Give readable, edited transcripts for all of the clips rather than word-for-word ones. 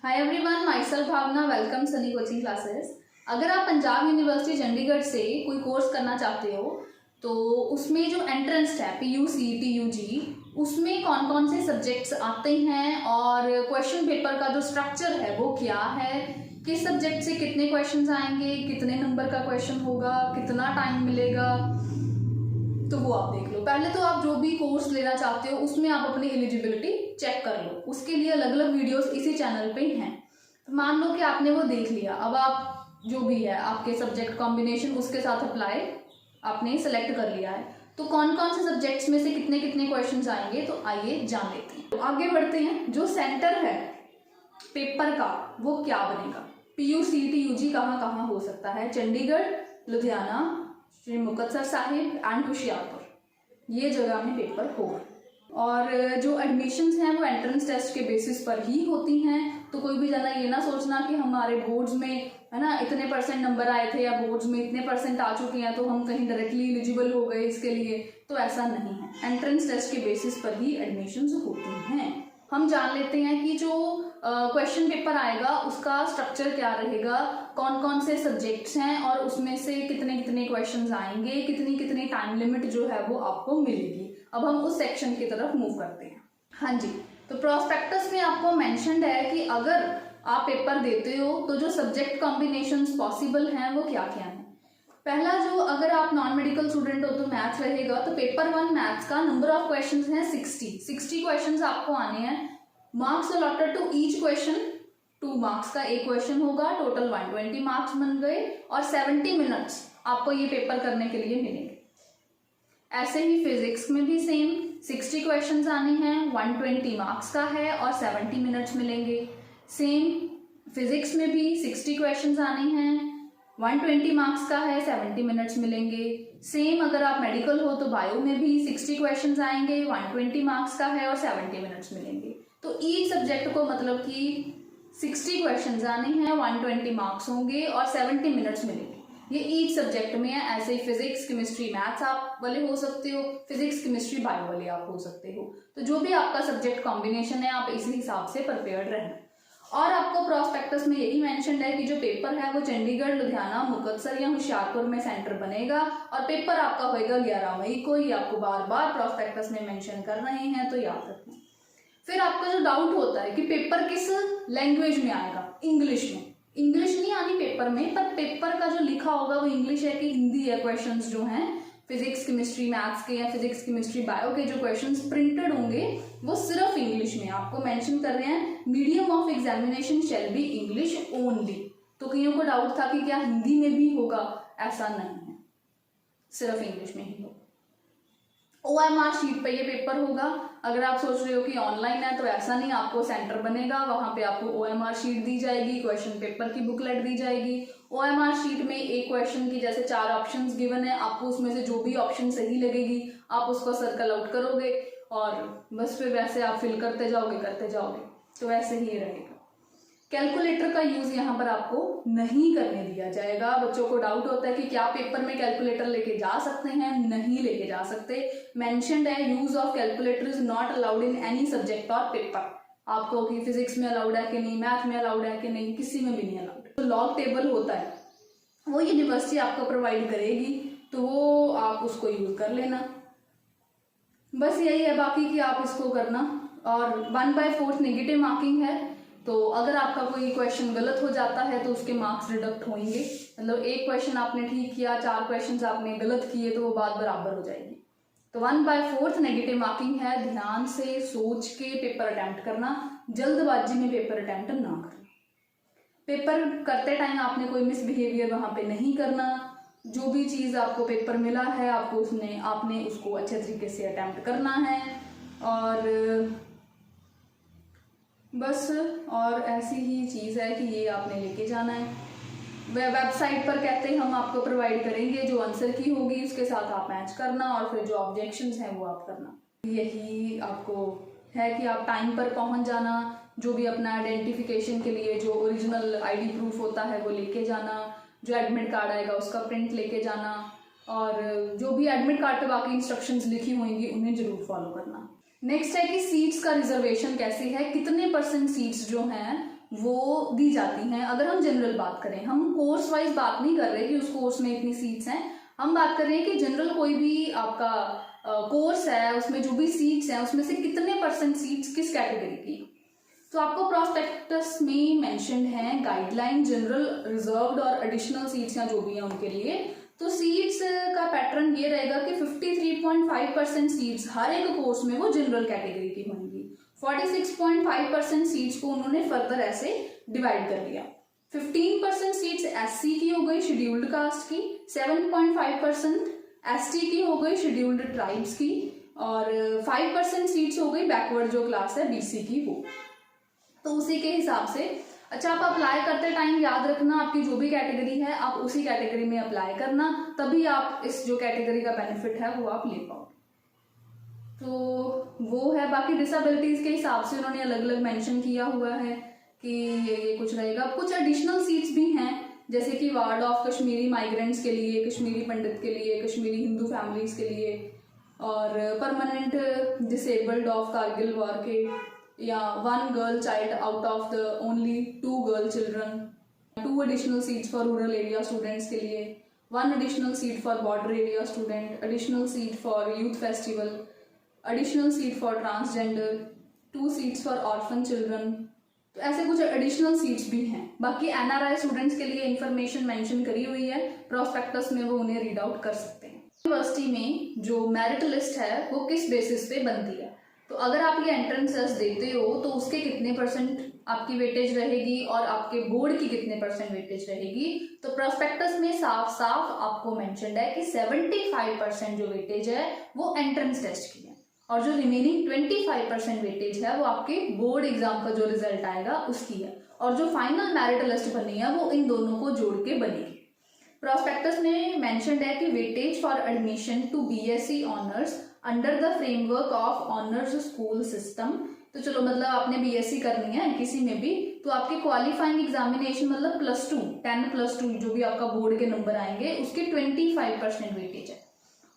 हाय everyone, myself Bhavna, welcome Sunny coaching classes. अगर आप Punjab university Chandigarh से कोई कोर्स करना चाहते हो तो उसमें जो एंट्रेंस है PU CET UG, उसमें कौन कौन से सब्जेक्ट्स आते हैं और क्वेश्चन पेपर का जो स्ट्रक्चर है वो क्या है, किस सब्जेक्ट से कितने क्वेश्चंस आएंगे, कितने नंबर का क्वेश्चन होगा, कितना टाइम मिलेगा, तो वो आप देख लो। पहले तो आप जो भी कोर्स लेना चाहते हो उसमें आप अपनी एलिजिबिलिटी चेक कर लो। उसके लिए अलग अलग वीडियोस इसी चैनल पे हैं। तो मान लो कि आपने वो देख लिया, अब आप जो भी है आपके सब्जेक्ट कॉम्बिनेशन उसके साथ अप्लाई आपने सेलेक्ट कर लिया है, तो कौन कौन से सब्जेक्ट्स में से कितने कितने क्वेश्चंस आएंगे, तो आइए जान लेते हैं। तो आगे बढ़ते हैं। जो सेंटर है पेपर का वो क्या बनेगा, PU CET UG कहाँ कहाँ हो सकता है? चंडीगढ़, लुधियाना, श्री मुक्तसर साहिब एंड होशियारपुर, ये जगह में पेपर होगा। और जो एडमिशन्स हैं वो एंट्रेंस टेस्ट के बेसिस पर ही होती हैं। तो कोई भी जना ये ना सोचना कि हमारे बोर्ड्स में है ना इतने परसेंट नंबर आए थे या बोर्ड्स में इतने परसेंट आ चुके हैं तो हम कहीं डायरेक्टली एलिजिबल हो गए इसके लिए, तो ऐसा नहीं है। एंट्रेंस टेस्ट के बेसिस पर ही एडमिशन्स होती हैं। हम जान लेते हैं कि जो क्वेश्चन पेपर आएगा उसका स्ट्रक्चर क्या रहेगा, कौन कौन से सब्जेक्ट्स हैं और उसमें से कितने कितने क्वेश्चंस आएंगे, कितनी कितनी टाइम लिमिट जो है वो आपको मिलेगी। अब हम उस सेक्शन की तरफ मूव करते हैं। हाँ जी, तो प्रोस्पेक्टस में आपको मेंशन्ड है कि अगर आप पेपर देते हो तो जो सब्जेक्ट कॉम्बिनेशंस पॉसिबल हैं वो क्या क्या हैं। पहला, जो अगर आप नॉन मेडिकल स्टूडेंट हो तो मैथ्स रहेगा, तो पेपर 1 मैथ्स का नंबर ऑफ क्वेश्चंस हैं 60 क्वेश्चंस आपको आने हैं। Marks allotted to each question 2 marks का एक क्वेश्चन होगा, टोटल 120 मार्क्स बन गए और 70 मिनट्स आपको ये पेपर करने के लिए मिलेंगे। ऐसे ही फिजिक्स में भी सेम 60 क्वेश्चंस आने हैं, 120 मार्क्स का है और 70 मिनट्स मिलेंगे। सेम फिजिक्स में भी 60 क्वेश्चंस आने हैं, 120 मार्क्स का है, 70 मिनट्स मिलेंगे। सेम अगर आप मेडिकल हो तो बायो में भी 60 क्वेश्चंस आएंगे, 120 मार्क्स का है और 70 मिनट्स मिलेंगे। तो ईच सब्जेक्ट को मतलब कि 60 क्वेश्चंस आने हैं, 120 मार्क्स होंगे और 70 मिनट्स मिलेंगे। ये ईच सब्जेक्ट में है। ऐसे ही फिजिक्स, केमिस्ट्री, मैथ्स आप वाले हो सकते हो, फिजिक्स, केमिस्ट्री, बायो वाले आप हो सकते हो। तो जो भी आपका सब्जेक्ट कॉम्बिनेशन है आप इसी हिसाब से प्रिपेयर्ड रहना। और आपको प्रोस्पेक्टस में यही मेंशन है कि जो पेपर है वो चंडीगढ़, लुधियाना, मुक्तसर या होशियारपुर में सेंटर बनेगा और पेपर आपका होएगा 11 मई को। ये आपको बार बार प्रोस्पेक्टस में मेंशन कर रहे हैं, तो याद रखना। फिर आपका जो डाउट होता है कि पेपर किस लैंग्वेज में आएगा, इंग्लिश में। इंग्लिश नहीं आनी पेपर में, पर पेपर का जो लिखा होगा वो इंग्लिश है कि हिंदी है। क्वेश्चंस जो हैं फिजिक्स, केमिस्ट्री, मैथ्स के या फिजिक्स, केमिस्ट्री, बायो के जो क्वेश्चंस प्रिंटेड होंगे वो सिर्फ इंग्लिश में आपको मेंशन कर रहे हैं। Medium of examination shall be English only. तो कईयों को डाउट था कि क्या हिंदी में भी होगा, ऐसा नहीं है, सिर्फ इंग्लिश में ही होगा। OMR शीट पे ये पेपर होगा। अगर आप सोच रहे हो कि ऑनलाइन है तो ऐसा नहीं, आपको सेंटर बनेगा, वहां पे आपको OMR शीट दी जाएगी, क्वेश्चन पेपर की बुकलेट दी जाएगी। OMR शीट में एक क्वेश्चन की जैसे 4 ऑप्शंस गिवन है, आपको उसमें से जो भी ऑप्शन सही लगेगी आप उसको सर्कल आउट करोगे और बस फिर वैसे आप फिल करते जाओगे। तो वैसे ही ये रहेगा। कैलकुलेटर का यूज यहाँ पर आपको नहीं करने दिया जाएगा। बच्चों को डाउट होता है कि क्या पेपर में कैलकुलेटर लेके जा सकते हैं, नहीं लेके जा सकते। मेंशन्ड है use of calculator is not allowed in any subject और पेपर। आपको कि फिजिक्स में अलाउड है कि नहीं, मैथ में अलाउड है कि नहीं, किसी में भी नहीं अलाउड। तो लॉग टेबल होता है वो यूनिवर्सिटी आपको प्रोवाइड करेगी, तो वो आप उसको यूज कर लेना। बस यही है, बाकी कि आप इसको करना। और 1/4 नेगेटिव मार्किंग है, तो अगर आपका कोई क्वेश्चन गलत हो जाता है तो उसके मार्क्स डिडक्ट होंगे। मतलब एक क्वेश्चन आपने ठीक किया, 4 क्वेश्चन आपने गलत किए तो वो बात बराबर हो जाएगी। तो 1/4 नेगेटिव मार्किंग है। ध्यान से सोच के पेपर अटेम्प्ट करना, जल्दबाजी में पेपर अटेम्प्ट ना करना। पेपर करते टाइम आपने कोई मिसबिहेवियर वहां पे नहीं करना। जो भी चीज आपको पेपर मिला है आपको आपने उसको अच्छे तरीके से अटेम्प्ट करना है। और बस और ऐसी ही चीज़ है कि ये आपने लेके जाना है। वेबसाइट पर कहते हैं हम आपको प्रोवाइड करेंगे, जो आंसर की होगी उसके साथ आप मैच करना और फिर जो ऑब्जेक्शंस हैं वो आप करना। यही आपको है कि आप टाइम पर पहुंच जाना, जो भी अपना आइडेंटिफिकेशन के लिए जो ओरिजिनल ID प्रूफ होता है वो लेके जाना, जो एडमिट कार्ड आएगा उसका प्रिंट लेके जाना और जो भी एडमिट कार्ड पे बाकी इंस्ट्रक्शंस लिखी होंगी उन्हें जरूर फॉलो करना। नेक्स्ट है कि सीट्स का रिजर्वेशन कैसे है, कितने % सीट्स जो हैं वो दी जाती हैं। अगर हम जनरल बात करें, हम कोर्स वाइज बात नहीं कर रहे कि उस कोर्स में इतनी सीट्स हैं, हम बात कर रहे हैं कि जनरल कोई भी आपका कोर्स है उसमें जो भी सीट्स हैं उसमें से कितने % सीट्स किस कैटेगरी की। तो आपको प्रोस्पेक्टस में मेंशन्ड है गाइडलाइन, जनरल, रिजर्व्ड और एडिशनल सीट्स या जो भी हैं उनके लिए। तो सीट्स का पैटर्न ये रहेगा कि 53.5% सीट्स हर एक कोर्स में वो जनरल कैटेगरी की होंगी। 46.5% सीट्स को उन्होंने फर्दर ऐसे डिवाइड कर लिया। 15% सीट्स एससी की हो गई, शेड्यूल्ड कास्ट की। 7.5% एसटी की हो गई, शेड्यूल्ड ट्राइब्स की। और 5% सीट्स हो गई बैकवर्ड जो क्लास है बीसी की वो। तो उसी के हिसाब से अच्छा, आप अप्लाई करते टाइम याद रखना आपकी जो भी कैटेगरी है आप उसी कैटेगरी में अप्लाई करना, तभी आप इस जो कैटेगरी का बेनिफिट है वो आप ले पाओ। तो वो है। बाकी डिसेबिलिटीज के हिसाब से उन्होंने अलग अलग मेंशन किया हुआ है कि ये कुछ रहेगा। कुछ एडिशनल सीट्स भी हैं, जैसे कि वार्ड ऑफ कश्मीरी माइग्रेंट्स के लिए, कश्मीरी पंडित के लिए, कश्मीरी हिंदू फैमिलीज के लिए, और permanent disabled of Kargil war के, या 1 girl child out of the only 2 girl children. 2 additional seats for rural area students के लिए, 1 additional seat for border area student, additional seat for youth festival, additional seat for transgender, 2 seats for orphan children. तो ऐसे कुछ additional seats भी हैं। बाकी NRI students के लिए इंफॉर्मेशन मेंशन करी हुई है प्रोस्पेक्टस में, वो उन्हें रीड आउट कर सकते हैं। यूनिवर्सिटी में जो मेरिट लिस्ट है वो किस बेसिस पे बनती है, तो अगर आप ये एंट्रेंस टेस्ट देते हो तो उसके कितने % आपकी वेटेज रहेगी और आपके बोर्ड की कितने % वेटेज रहेगी। तो प्रोस्पेक्टस में साफ साफ आपको मेंशन्ड है कि 75% जो वेटेज है वो एंट्रेंस टेस्ट की है, और जो रिमेनिंग 25% वेटेज है वो आपके बोर्ड एग्जाम का जो रिजल्ट आएगा उसकी है, और जो फाइनल मेरिट लिस्ट बनी है वो इन दोनों को जोड़ के बनेगी। प्रोस्पेक्टस में मेंशन्ड है कि weightage for admission to BSc honours under the framework of honours school system. तो चलो मतलब आपने बीएससी करनी है किसी में भी, तो आपके क्वालिफाइंग एग्जामिनेशन मतलब +2 10+2 जो भी आपका बोर्ड के नंबर आएंगे उसके 25% वेटेज है,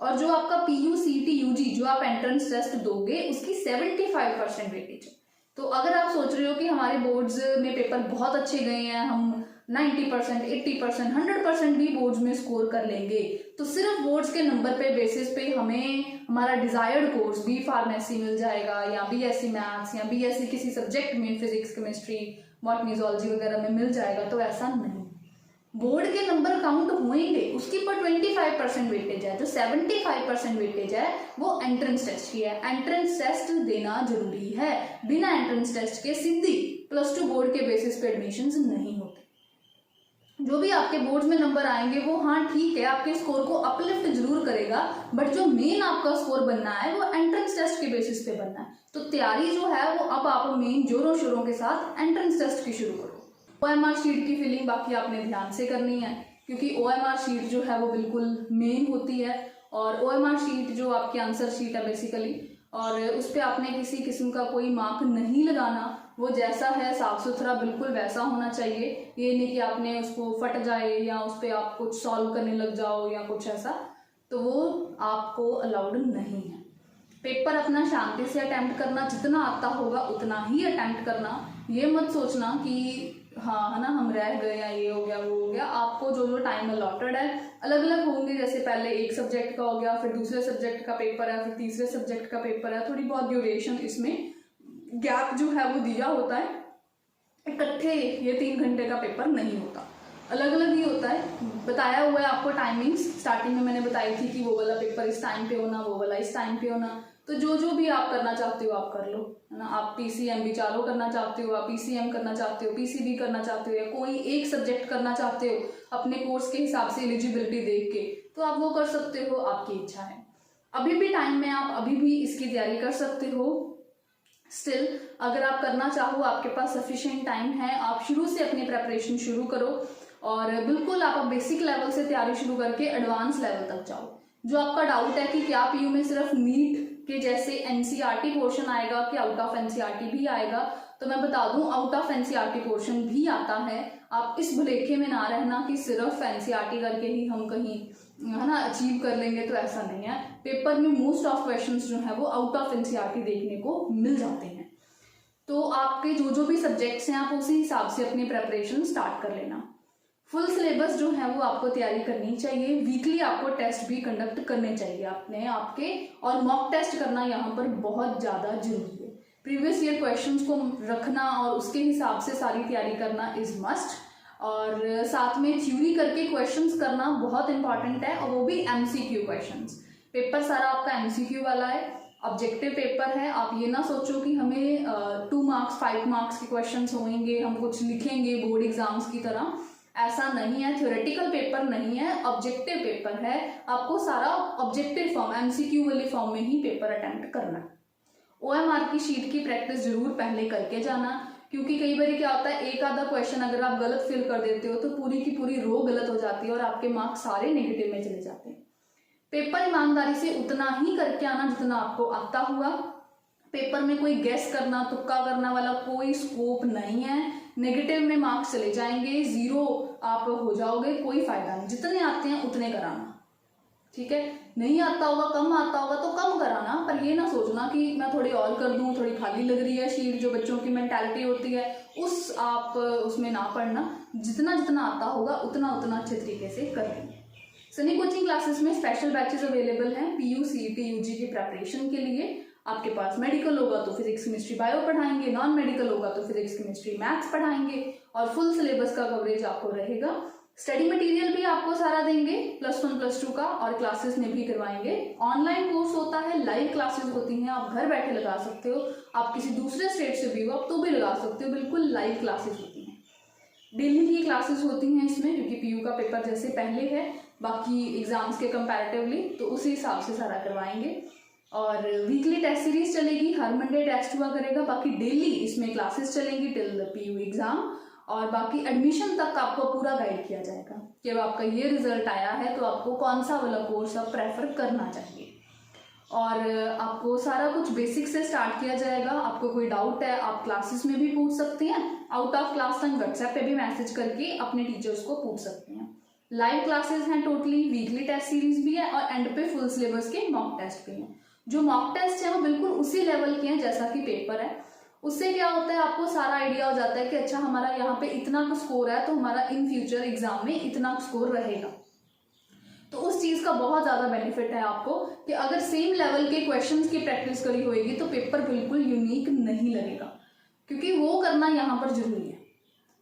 और जो आपका PU CT UG जो आप एंट्रेंस टेस्ट दोगे उसकी 75% वेटेज है। तो अगर आप सोच रहे हो कि हमारे बोर्ड्स में पेपर बहुत अच्छे गए हैं, हम 90%, 80%, 100% भी बोर्ड्स में स्कोर कर लेंगे, तो सिर्फ बोर्ड्स के नंबर पे बेसिस पे हमें हमारा डिजायर्ड कोर्स बी फार्मेसी मिल जाएगा, या BSc मैथ्स, या BSc किसी सब्जेक्ट में फिजिक्स, केमिस्ट्री, बॉटनी, जूलॉजी वगैरह में मिल जाएगा। तो ऐसा नहीं, बोर्ड के नंबर काउंट होंगे, उसके ऊपर 25% वेटेज है। जो 75% वेटेज है वो एंट्रेंस टेस्ट की है। एंट्रेंस टेस्ट देना जरूरी है, बिना एंट्रेंस टेस्ट के सीधी +2 बोर्ड के बेसिस पे एडमिशन नहीं होते। जो भी आपके बोर्ड में नंबर आएंगे वो हाँ ठीक है आपके स्कोर को अपलिफ्ट जरूर करेगा, बट जो मेन आपका स्कोर बनना है वो एंट्रेंस टेस्ट के बेसिस पे बनना है। तो तैयारी जो है वो अब आप मेन जोरों शोरों के साथ एंट्रेंस टेस्ट की शुरू करो। OMR शीट की फिलिंग बाकी आपने ध्यान से करनी है, क्योंकि OMR शीट जो है वो बिल्कुल मेन होती है, और OMR शीट जो आपकी आंसर शीट है बेसिकली, और उस पर आपने किसी किस्म का कोई मार्क नहीं लगाना, वो जैसा है साफ सुथरा बिल्कुल वैसा होना चाहिए। ये नहीं कि आपने उसको फट जाए या उस पर आप कुछ सॉल्व करने लग जाओ या कुछ ऐसा, तो वो आपको अलाउड नहीं है। पेपर अपना शांति से अटेम्प्ट करना, जितना आता होगा उतना ही अटेम्प्ट करना। ये मत सोचना कि हाँ है ना हम रह गए या ये हो गया वो हो गया। आपको जो जो टाइम अलॉटेड है अलग अलग होंगे, जैसे पहले एक सब्जेक्ट का हो गया, फिर दूसरे सब्जेक्ट का पेपर है, फिर तीसरे सब्जेक्ट का पेपर है, थोड़ी बहुत ड्यूरेशन इसमें गैप जो है वो दिया होता है। इकट्ठे ये 3 घंटे का पेपर नहीं होता, अलग अलग ही होता है। बताया हुआ है आपको टाइमिंग्स, स्टार्टिंग में मैंने बताई थी कि वो वाला पेपर इस टाइम पे होना, वो वाला इस टाइम पे होना। तो जो जो भी आप करना चाहते हो आप कर लो, है ना। आप PCM भी चालू करना चाहते हो, आप PCM करना चाहते हो, PCB करना चाहते हो, या कोई एक सब्जेक्ट करना चाहते हो अपने कोर्स के हिसाब से एलिजिबिलिटी देख के, तो आप वो कर सकते हो, आपकी इच्छा है। अभी भी टाइम में आप अभी भी इसकी तैयारी कर सकते हो। स्टिल अगर आप करना चाहो, आपके पास सफिशिएंट टाइम है, आप शुरू से अपनी प्रेपरेशन शुरू करो, और बिल्कुल आप बेसिक लेवल से तैयारी शुरू करके एडवांस लेवल तक जाओ। जो आपका डाउट है कि क्या PU में सिर्फ नीट के जैसे NCERT पोर्शन आएगा कि आउट ऑफ NCERT भी आएगा, तो मैं बता दूं आउट ऑफ NCERT पोर्शन भी आता है। आप इस भुलेखे में ना रहना कि सिर्फ NCERT करके ही हम कहीं है ना अचीव कर लेंगे, तो ऐसा नहीं है। पेपर में मोस्ट ऑफ क्वेश्चंस जो है वो आउट ऑफ NCERT देखने को मिल जाते हैं। तो आपके जो जो भी सब्जेक्ट्स हैं आप उसी हिसाब से अपनी प्रेपरेशन स्टार्ट कर लेना। फुल सिलेबस जो है वो आपको तैयारी करनी चाहिए। वीकली आपको टेस्ट भी कंडक्ट करने चाहिए अपने आपके, और मॉक टेस्ट करना यहाँ पर बहुत ज़्यादा जरूरी है। प्रीवियस ईयर क्वेश्चंस को रखना और उसके हिसाब से सारी तैयारी करना इज मस्ट, और साथ में थ्योरी करके क्वेश्चंस करना बहुत इंपॉर्टेंट है, और वो भी एमसीक्यू क्वेश्चंस। पेपर सारा आपका एमसीक्यू वाला है, ऑब्जेक्टिव पेपर है। आप ये ना सोचो कि हमें 2 मार्क्स 5 मार्क्स के क्वेश्चंस होंगे, हम कुछ लिखेंगे बोर्ड एग्जाम्स की तरह, ऐसा नहीं है। थ्योरेटिकल पेपर नहीं है, ऑब्जेक्टिव पेपर है। आपको सारा ऑब्जेक्टिव फॉर्म एमसीक्यू वाली फॉर्म में ही पेपर अटेम्प्ट करना है। ओएमआर की शीट की प्रैक्टिस जरूर पहले करके जाना, क्योंकि कई बार क्या होता है, एक आधा क्वेश्चन अगर आप गलत फिल कर देते हो तो पूरी की पूरी रो गलत हो जाती है और आपके मार्क्स सारे नेगेटिव में चले जाते हैं। पेपर ईमानदारी से उतना ही करके आना जितना आपको आता हुआ। पेपर में कोई गेस करना, तुक्का करना वाला कोई स्कोप नहीं है। नेगेटिव में मार्क्स चले जाएंगे, 0 आप हो जाओगे, कोई फायदा नहीं। जितने आते हैं उतने कराना, ठीक है। नहीं आता होगा, कम आता होगा तो कम कराना, पर ये ना सोचना कि मैं थोड़ी और कर दूं, थोड़ी खाली लग रही है शीट, जो बच्चों की मेंटालिटी होती है आप उसमें ना पढ़ना। जितना जितना आता होगा उतना उतना अच्छे तरीके से कर लेंगे। सनी कोचिंग क्लासेस में स्पेशल बैचेस अवेलेबल हैं पीयू सीईटी यूजी की प्रेपरेशन के लिए। आपके पास मेडिकल होगा तो फिजिक्स केमिस्ट्री बायो पढ़ाएंगे, नॉन मेडिकल होगा तो फिजिक्स केमिस्ट्री मैथ्स पढ़ाएंगे, और फुल सिलेबस का कवरेज आपको रहेगा। स्टडी मटेरियल भी आपको सारा देंगे +1 +2 का, और क्लासेस में भी करवाएंगे। ऑनलाइन कोर्स होता है, लाइव क्लासेस होती हैं, आप घर बैठे लगा सकते हो। आप किसी दूसरे स्टेट से भी हो आप तो भी लगा सकते हो, बिल्कुल लाइव क्लासेस होती हैं। डेली की क्लासेस होती हैं इसमें, क्योंकि पीयू का पेपर जैसे पहले है बाकी एग्जाम्स के कंपैरेटिवली, तो उसी हिसाब से सारा करवाएंगे। और वीकली टेस्ट सीरीज चलेगी, हर मंडे टेस्ट हुआ करेगा। बाकी डेली इसमें क्लासेस चलेंगी टिल द पीयू एग्जाम, और बाकी एडमिशन तक आपको पूरा गाइड किया जाएगा कि अब आपका ये रिजल्ट आया है तो आपको कौन सा वाला कोर्स अब प्रेफर करना चाहिए। और आपको सारा कुछ बेसिक से स्टार्ट किया जाएगा। आपको कोई डाउट है आप क्लासेस में भी पूछ सकते हैं, out of class time WhatsApp पे भी मैसेज करके अपने टीचर्स को पूछ सकते हैं। लाइव क्लासेस हैं टोटली, वीकली टेस्ट सीरीज भी है, और एंड पे फुल सिलेबस के मॉक टेस्ट भी हैं। जो मॉक टेस्ट है वो बिल्कुल उसी लेवल के हैं जैसा कि पेपर है। उससे क्या होता है, आपको सारा आइडिया हो जाता है कि अच्छा हमारा यहाँ पे इतना स्कोर है तो हमारा इन फ्यूचर एग्जाम में इतना स्कोर रहेगा। तो उस चीज का बहुत ज्यादा बेनिफिट है आपको कि अगर सेम लेवल के क्वेश्चंस की प्रैक्टिस करी होगी तो पेपर बिल्कुल यूनिक नहीं लगेगा, क्योंकि वो करना यहाँ पर जरूरी है,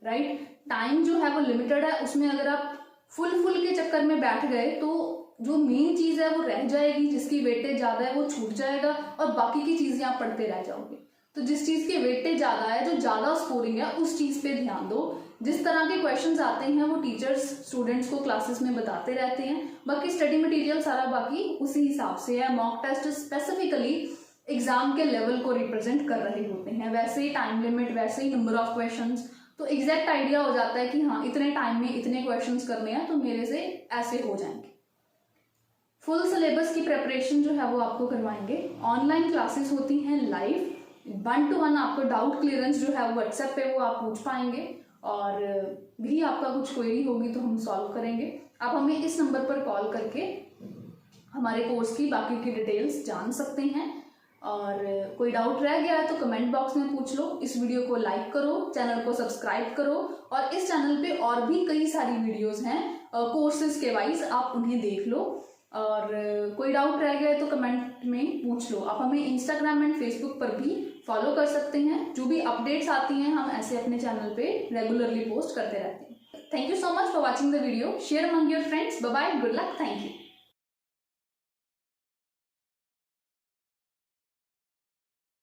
राइट। टाइम जो है वो लिमिटेड है, उसमें अगर आप फुल के चक्कर में बैठ गए तो जो मेन चीज है वो रह जाएगी, जिसकी वेटेज ज्यादा है वो छूट जाएगा, और बाकी की चीजें आप पढ़ते रह जाओगे। तो जिस चीज की वेटेज ज्यादा है, जो ज्यादा स्कोरिंग है, उस चीज पे ध्यान दो। जिस तरह के क्वेश्चंस आते हैं वो टीचर्स स्टूडेंट्स को क्लासेस में बताते रहते हैं। बाकी स्टडी मटेरियल सारा बाकी उसी हिसाब से है। मॉक टेस्ट स्पेसिफिकली एग्जाम के लेवल को रिप्रेजेंट कर रहे होते हैं, वैसे ही टाइम लिमिट, वैसे ही नंबर ऑफ क्वेश्चंस, तो एग्जैक्ट आइडिया हो जाता है कि हाँ इतने टाइम में इतने क्वेश्चंस करने हैं तो मेरे से ऐसे हो जाएंगे। फुल सिलेबस की प्रेपरेशन जो है वो आपको करवाएंगे। ऑनलाइन क्लासेस होती हैं लाइव, 1 to 1 आपको डाउट क्लियरेंस जो है व्हाट्सएप पे वो आप पूछ पाएंगे, और भी आपका कुछ क्वेरी होगी तो हम सॉल्व करेंगे। आप हमें इस नंबर पर कॉल करके हमारे कोर्स की बाकी की डिटेल्स जान सकते हैं। और कोई डाउट रह गया है तो कमेंट बॉक्स में पूछ लो। इस वीडियो को लाइक करो, चैनल को सब्सक्राइब करो, और इस चैनल पे और भी कई सारी वीडियोस हैं कोर्सेज के वाइज, आप उन्हें देख लो। और कोई डाउट रह गया है तो कमेंट में पूछ लो। आप हमें इंस्टाग्राम एंड फेसबुक पर भी फॉलो कर सकते हैं। जो भी अपडेट्स आती हैं हम ऐसे अपने चैनल पे रेगुलरली पोस्ट करते रहते हैं। Thank you so much for watching the video. Share among your friends. Bye bye, good luck, thank you.